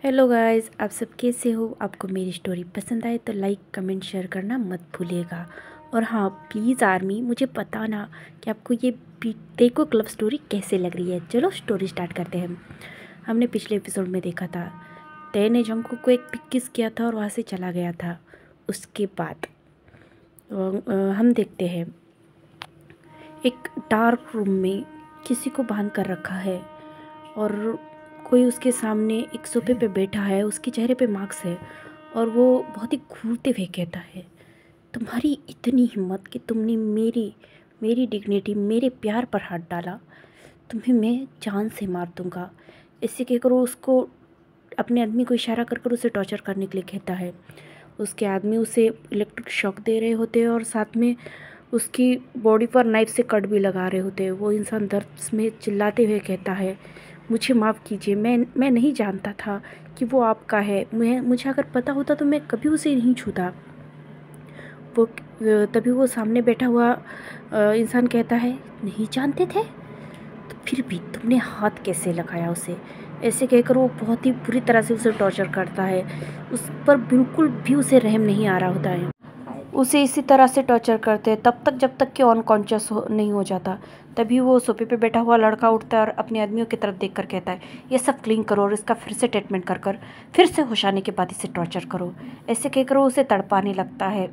Hello guys, आप सब कैसे हो। आपको मेरी स्टोरी पसंद आए तो लाइक कमेंट शेयर करना मत भूलिएगा। और हाँ, प्लीज़ आर्मी मुझे बताना कि आपको ये देखो क्लब स्टोरी कैसे लग रही है। चलो स्टोरी स्टार्ट करते हैं। हमने पिछले एपिसोड में देखा था तय ने जंकू को एक पिक किस किया था और वहाँ से चला गया था। उसके बाद हम देखते हैं एक डार्क रूम में किसी को बांध कर रखा है और कोई उसके सामने एक सोफे पे बैठा है। उसके चेहरे पे मार्क्स है और वो बहुत ही घूरते हुए कहता है, तुम्हारी इतनी हिम्मत कि तुमने मेरी डिग्निटी, मेरे प्यार पर हाथ डाला, तुम्हें मैं जान से मार दूंगा। ऐसे कहकर वो उसको अपने आदमी को इशारा कर कर उसे टॉर्चर करने के लिए कहता है। उसके आदमी उसे इलेक्ट्रिक शॉक दे रहे होते हैं और साथ में उसकी बॉडी पर नाइफ से कट भी लगा रहे होते हैं। वो इंसान दर्द में चिल्लाते हुए कहता है, मुझे माफ़ कीजिए, मैं नहीं जानता था कि वो आपका है। मुझे अगर पता होता तो मैं कभी उसे नहीं छूता। वो तभी वो सामने बैठा हुआ इंसान कहता है, नहीं जानते थे तो फिर भी तुमने हाथ कैसे लगाया उसे। ऐसे कहकर वो बहुत ही बुरी तरह से उसे टॉर्चर करता है। उस पर बिल्कुल भी उसे रहम नहीं आ रहा होता है। उसे इसी तरह से टॉर्चर करते हैं तब तक जब तक कि अनकॉन्शियस नहीं हो जाता। तभी वो सोफे पे बैठा हुआ लड़का उठता है और अपने आदमियों की तरफ देखकर कहता है, ये सब क्लीन करो और इसका फिर से ट्रीटमेंट कर कर फिर से होश आने के बाद इसे टॉर्चर करो। ऐसे कहकर वो उसे तड़पाने लगता है।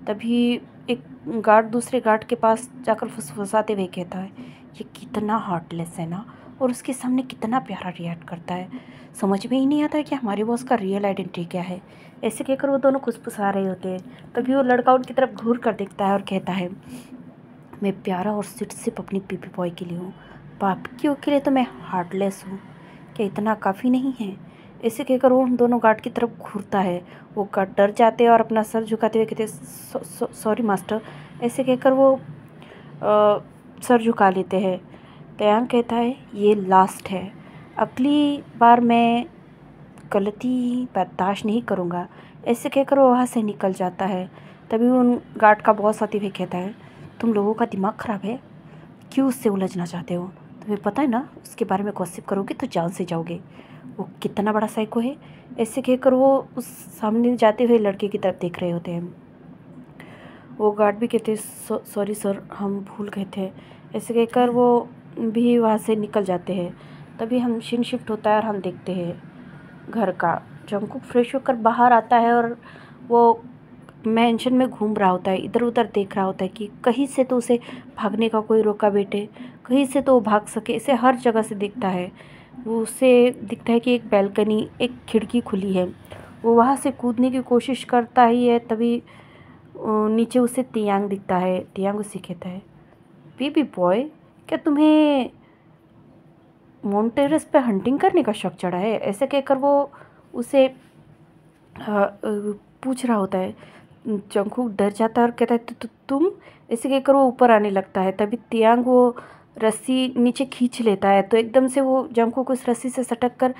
तभी एक गार्ड दूसरे गार्ड के पास जाकर फुसफुसाते हुए कहता है, ये कितना हार्टलेस है ना, और उसके सामने कितना प्यारा रिएक्ट करता है। समझ में ही नहीं आता है कि हमारे बॉस का रियल आइडेंटिटी क्या है। ऐसे कहकर वो दोनों खुसफुसा रहे होते हैं। तभी वो लड़का उनकी तरफ घूर कर देखता है और कहता है, मैं प्यारा और सिर्फ अपनी पीपी बॉय के लिए हूँ, बाकियों के लिए तो मैं हार्टलेस हूँ। क्या इतना काफ़ी नहीं है। ऐसे कहकर वो उन दोनों गार्ड की तरफ घूरता है। वो गार्ड डर जाते हैं और अपना सर झुकाते हुए कहते, सॉरी मास्टर। ऐसे कहकर वो सर झुका लेते हैं। तयांग कहता है, ये लास्ट है, अगली बार मैं गलती बर्दाश्त नहीं करूँगा। ऐसे कहकर वो वहाँ से निकल जाता है। तभी उन गार्ड का बॉस आते हुए कहता है, तुम लोगों का दिमाग ख़राब है, क्यों उससे उलझना चाहते हो। तुम्हें पता है ना, उसके बारे में गॉसिप करोगे तो जान से जाओगे। वो कितना बड़ा साइको है। ऐसे कहकर वो उस सामने जाते हुए लड़के की तरफ देख रहे होते हैं। वो गार्ड भी कहते, सॉरी सर, हम भूल गए थे। ऐसे कहकर वो भी वहाँ से निकल जाते हैं। तभी हम सीन शिफ्ट होता है और हम देखते हैं घर का। जंकुक फ्रेश होकर बाहर आता है और वो मैंशन में घूम रहा होता है, इधर उधर देख रहा होता है कि कहीं से तो उसे भागने का कोई रोका बैठे, कहीं से तो वो भाग सके। इसे हर जगह से दिखता है। वो उसे दिखता है कि एक बैल्कनी, एक खिड़की खुली है। वो वहाँ से कूदने की कोशिश करता ही है। तभी नीचे उसे तियांग दिखता है। तियांग उसे कहता है, बेबी बॉय, क्या तुम्हें मोन्टेरेस पे हंटिंग करने का शौक चढ़ा है। ऐसे कहकर वो उसे पूछ रहा होता है। जंगकुक डर जाता है और कहता है, तुम। ऐसे कहकर वो ऊपर आने लगता है। तभी तियांग वो रस्सी नीचे खींच लेता है तो एकदम से वो जंगकुक उस रस्सी से सटक कर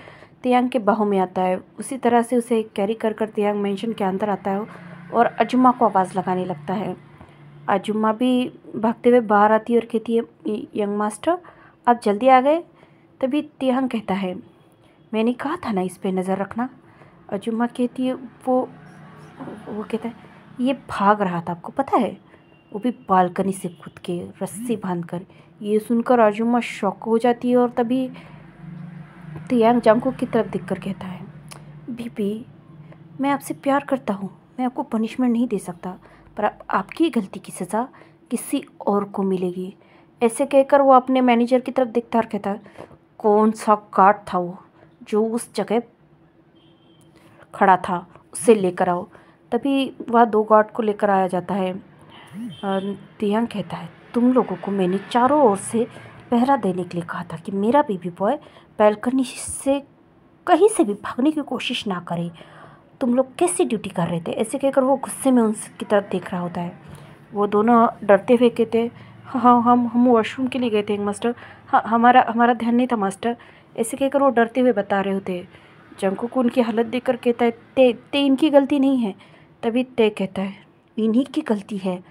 तियांग के बाहों में आता है। उसी तरह से उसे कैरी कर कर तियांग मेंशन के अंदर आता है और अजुमा को आवाज़ लगाने लगता है। अजुमा भी भागते हुए बाहर आती है और कहती है, यंग मास्टर, आप जल्दी आ गए। तभी तियांग कहता है, मैंने कहा था ना इस पे नज़र रखना। अजुमा कहती है, वो कहता है, ये भाग रहा था, आपको पता है, वो भी बालकनी से कूद के रस्सी बांधकर। ये सुनकर अजुमा शॉक हो जाती है और तभी तियांग जंगकुक की तरफ देखकर कहता है, बीबी, मैं आपसे प्यार करता हूँ, मैं आपको पनिशमेंट नहीं दे सकता, पर आपकी गलती की सज़ा किसी और को मिलेगी। ऐसे कहकर वो अपने मैनेजर की तरफ देखता और कहता है, कौन सा गार्ड था वो जो उस जगह खड़ा था, उससे लेकर आओ। तभी वह दो गार्ड को लेकर आया जाता है। तियांग कहता है, तुम लोगों को मैंने चारों ओर से पहरा देने के लिए कहा था कि मेरा बेबी बॉय बैल्कनी से कहीं से भी भागने की कोशिश ना करे। तुम लोग कैसी ड्यूटी कर रहे थे। ऐसे कहकर वो गुस्से में उनकी तरफ देख रहा होता है। वो दोनों डरते हुए कहते हैं, हाँ, हम वॉशरूम के लिए गए थे मास्टर। हाँ, हमारा ध्यान नहीं था मास्टर। ऐसे कहकर वो डरते हुए बता रहे होते हैं। जंकुक को उनकी हालत देखकर कहता है, ते इनकी गलती नहीं है। तभी ते कहता है, इन्हीं की गलती है।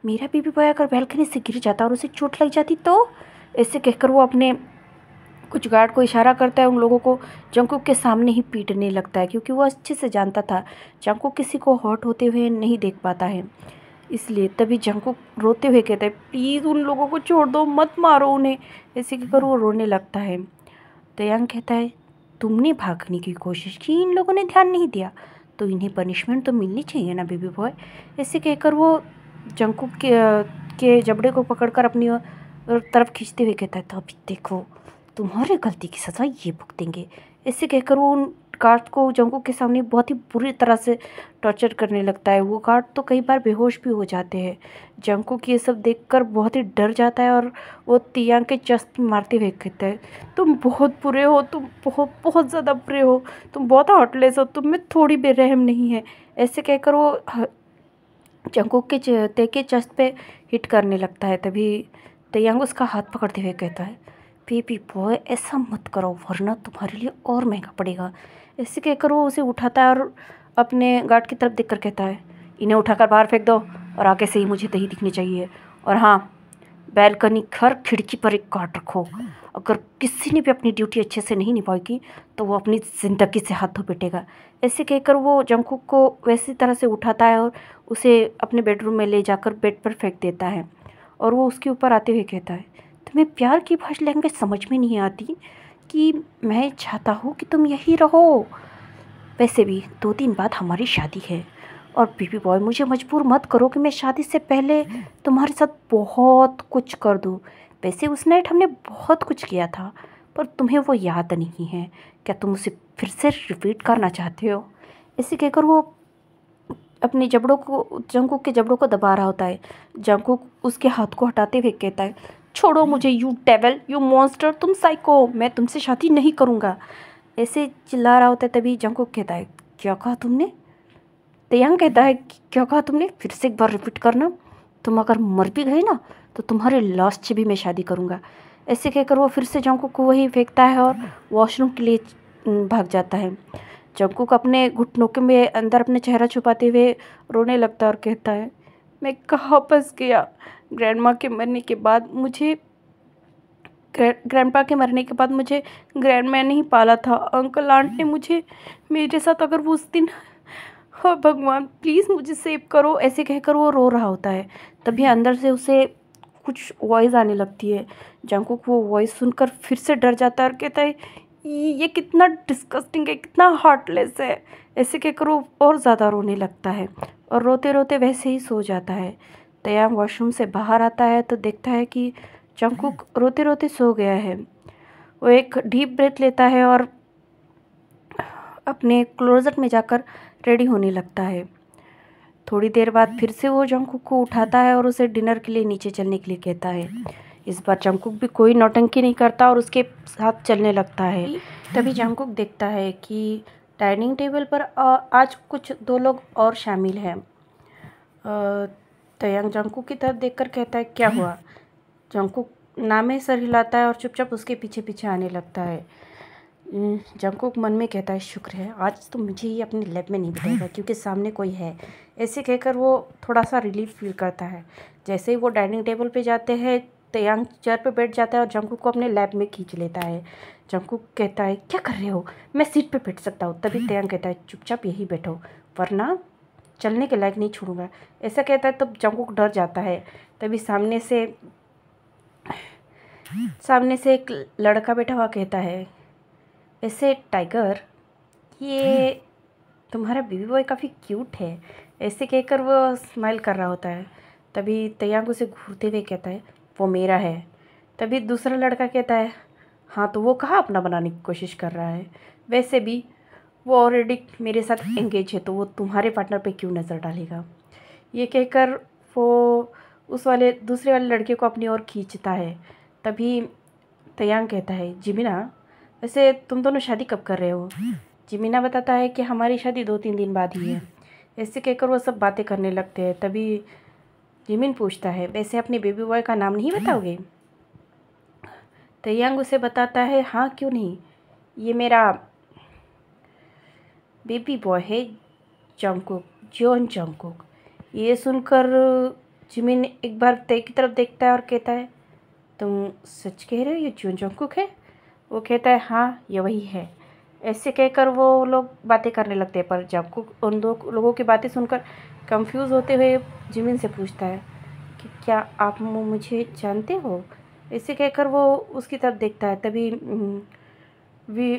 मेरा बेबी बॉय अगर बैल्कनी से गिर जाता और उसे चोट लग जाती तो। ऐसे कहकर वो अपने कुछ गार्ड को इशारा करता है उन लोगों को जंगकुक के सामने ही पीटने लगता है, क्योंकि वो अच्छे से जानता था जंगकुक किसी को हर्ट होते हुए नहीं देख पाता है। इसलिए तभी जंगकुक रोते हुए कहता है, प्लीज़ उन लोगों को छोड़ दो, मत मारो उन्हें। ऐसे कहकर वो रोने लगता है। तयांग कहता है, तुमने भागने की कोशिश की, इन लोगों ने ध्यान नहीं दिया, तो इन्हें पनिशमेंट तो मिलनी चाहिए ना बेबी बॉय। ऐसे कहकर वो जंगकुक के जबड़े को पकड़कर अपनी तरफ खींचते हुए कहता है, तो अभी देखो तुम्हारी गलती की सज़ा ये भुगतेंगे। ऐसे कहकर वो उन गार्ड को जंगकुक के सामने बहुत ही बुरी तरह से टॉर्चर करने लगता है। वो गार्ड तो कई बार बेहोश भी हो जाते हैं। जंगकुक ये सब देखकर बहुत ही डर जाता है और वो तियांग के चेस्ट मारते हुए कहता है, तुम बहुत बुरे हो, तुम बहुत बहुत ज़्यादा बुरे हो, तुम बहुत हार्टलेस हो, तुम में थोड़ी भी रहम नहीं है। ऐसे कहकर वो जंगकुक के चेस्ट पे हिट करने लगता है। तभी तियांग उसका हाथ पकड़ते हुए कहता है, बेबी बॉय ऐसा मत करो वरना तुम्हारे लिए और महंगा पड़ेगा। ऐसे कहकर वो उसे उठाता है और अपने गार्ड की तरफ देखकर कहता है, इन्हें उठाकर बाहर फेंक दो और आगे से ही मुझे नहीं दिखनी चाहिए। और हाँ, बैल्कनी घर खिड़की पर एक गार्ड रखो। अगर किसी ने भी अपनी ड्यूटी अच्छे से नहीं निभाएगी तो वो अपनी ज़िंदगी से हाथ धो बैठेगा। ऐसे कहकर वो जंगकुक को वैसी तरह से उठाता है और उसे अपने बेडरूम में ले जाकर बेड पर फेंक देता है। और वो उसके ऊपर आते हुए कहता है, तुम्हें प्यार की भाषा लैंग्वेज समझ में नहीं आती कि मैं चाहता हूँ कि तुम यही रहो। वैसे भी 2 दिन बाद हमारी शादी है और बेबी बॉय मुझे मजबूर मत करो कि मैं शादी से पहले तुम्हारे साथ बहुत कुछ कर दूँ। वैसे उस नाइट हमने बहुत कुछ किया था पर तुम्हें वो याद नहीं है। क्या तुम उसे फिर से रिपीट करना चाहते हो? ऐसे कहकर वो अपने जबड़ों को जंगकुक के जबड़ों को दबा रहा होता है। जंगकुक उसके हाथ को हटाते हुए कहता है, छोड़ो मुझे यू डेविल, यू मॉन्स्टर, तुम साइको, मैं तुमसे शादी नहीं करूँगा। ऐसे चिल्ला रहा होता है। तभी जंगकुक कहता है, क्या कहा तुमने? तयांग कहता है, क्या कहा तुमने? फिर से एक बार रिपीट करना। तुम अगर मर भी गए ना तो तुम्हारे लास्ट से भी मैं शादी करूँगा। ऐसे कहकर वो फिर से जंगकुक को वही फेंकता है और वॉशरूम के लिए भाग जाता है। जंगकुक अपने घुटनों के में अंदर अपने चेहरा छुपाते हुए रोने लगता है और कहता है, मैं कहाँ फंस गया। ग्रैंडपा के मरने के बाद मुझे ग्रैंडमा ने ही पाला था। अंकल आंट ने मुझे मेरे साथ अगर वो उस दिन, हाँ भगवान प्लीज़ मुझे सेव करो। ऐसे कहकर वो रो रहा होता है। तभी अंदर से उसे कुछ वॉइस आने लगती है। जंगकुक वो वॉइस सुनकर फिर से डर जाता है और कहता है, ये कितना डिस्गस्टिंग है, कितना हार्टलेस है। ऐसे कहकर वो और ज़्यादा रोने लगता है और रोते रोते वैसे ही सो जाता है। तयांग वॉशरूम से बाहर आता है तो देखता है कि जंगकुक रोते रोते सो गया है। वो एक डीप ब्रेथ लेता है और अपने क्लोजेट में जाकर रेडी होने लगता है। थोड़ी देर बाद फिर से वो जंगकुक को उठाता है और उसे डिनर के लिए नीचे चलने के लिए कहता है। इस बार जंगकुक भी कोई नौटंकी नहीं करता और उसके साथ चलने लगता है। तभी जंगकुक देखता है कि डाइनिंग टेबल पर आज कुछ 2 लोग और शामिल हैं। तयांग जंगकुक की तरफ देखकर कहता है, क्या हुआ? जंगकुक नामे सर हिलाता है और चुपचाप उसके पीछे पीछे आने लगता है। जंगकुक मन में कहता है, शुक्र है आज तो मुझे ही अपने लैब में नहीं बिठाएगा क्योंकि सामने कोई है। ऐसे कहकर वो थोड़ा सा रिलीफ फील करता है। जैसे ही वो डाइनिंग टेबल पे जाते हैं, तयांग चेयर पे बैठ जाता है और जंगकुक को अपने लैब में खींच लेता है। जंगकुक कहता है, क्या कर रहे हो? मैं सीट पे बैठ सकता हूँ। तभी तयांग कहता है, चुपचाप यही बैठो वरना चलने के लायक नहीं छोड़ूंगा। ऐसा कहता है तब जंगकुक डर जाता है। तभी सामने से एक लड़का बैठा हुआ कहता है, ऐसे टाइगर, ये तुम्हारा बेबी बॉय काफ़ी क्यूट है। ऐसे कहकर वो स्माइल कर रहा होता है। तभी तयांग उसे घूरते हुए कहता है, वो मेरा है। तभी दूसरा लड़का कहता है, हाँ तो वो कहाँ अपना बनाने की कोशिश कर रहा है? वैसे भी वो ऑलरेडी मेरे साथ एंगेज है तो वो तुम्हारे पार्टनर पे क्यों नज़र डालेगा? ये कहकर वो दूसरे वाले लड़के को अपनी ओर खींचता है। तभी तयांग कहता है, जिमिना वैसे तुम दोनों शादी कब कर रहे हो? जिमिना बताता है कि हमारी शादी 2-3 दिन बाद ही है। ऐसे कहकर वो सब बातें करने लगते हैं। तभी जिमिन पूछता है, वैसे अपने बेबी बॉय का नाम नहीं बताओगे? तयांग उसे बताता है, हाँ क्यों नहीं, ये मेरा बेबी बॉय है जंगकुक, जॉन जंगकुक। ये सुनकर जिमिन एक बार तय की तरफ देखता है और कहता है, तुम सच कह रहे हो ये जॉन जंगकुक है? वो कहता है हाँ ये वही है। ऐसे कहकर वो लोग बातें करने लगते हैं, पर जंगकुक उन दो लोगों की बातें सुनकर कंफ्यूज होते हुए जिमिन से पूछता है कि क्या आप मुझे जानते हो। ऐसे कहकर वो उसकी तरफ देखता है। तभी वी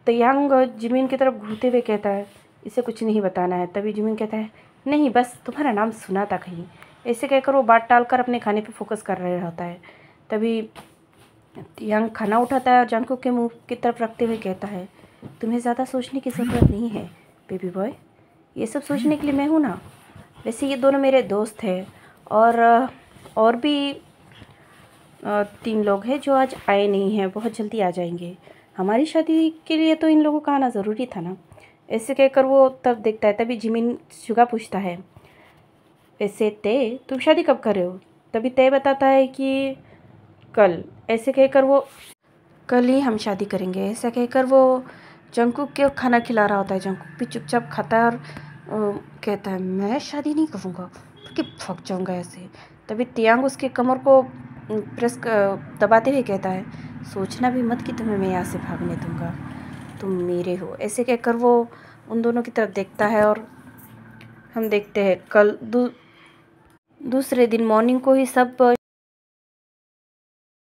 तयांग जिमिन की तरफ घूरते हुए कहता है इसे कुछ नहीं बताना है। तभी जिमिन कहता है नहीं, बस तुम्हारा नाम सुना था कहीं। ऐसे कहकर वो बात टालकर अपने खाने पे फोकस कर रहा होता है। तभी तयांग खाना उठाता है और जंगकुक के मुंह की तरफ रखते हुए कहता है तुम्हें ज़्यादा सोचने की ज़रूरत नहीं है बेबी बॉय, ये सब सोचने के लिए मैं हूँ ना। वैसे ये दोनों मेरे दोस्त हैं और भी 3 लोग हैं जो आज आए नहीं हैं, बहुत जल्दी आ जाएंगे। हमारी शादी के लिए तो इन लोगों का आना ज़रूरी था ना। ऐसे कहकर वो तब देखता है। तभी जिमिन शुगा पूछता है ऐसे तय तुम शादी कब कर रहे हो। तभी तय बताता है कि कल। ऐसे कहकर वो कल ही हम शादी करेंगे। ऐसा कहकर वो जंगकुक के खाना खिला रहा होता है। जंगकुक भी चुपचाप खाता है और कहता है मैं शादी नहीं करूँगा क्योंकि थक जाऊँगा ऐसे। तभी तियांग उसके कमर को प्रेस दबाते हुए कहता है सोचना भी मत कि तुम्हें मैं यहाँ से भागने दूँगा, तुम मेरे हो। ऐसे कहकर वो उन दोनों की तरफ देखता है और हम देखते हैं कल दूसरे दिन मॉर्निंग को ही सब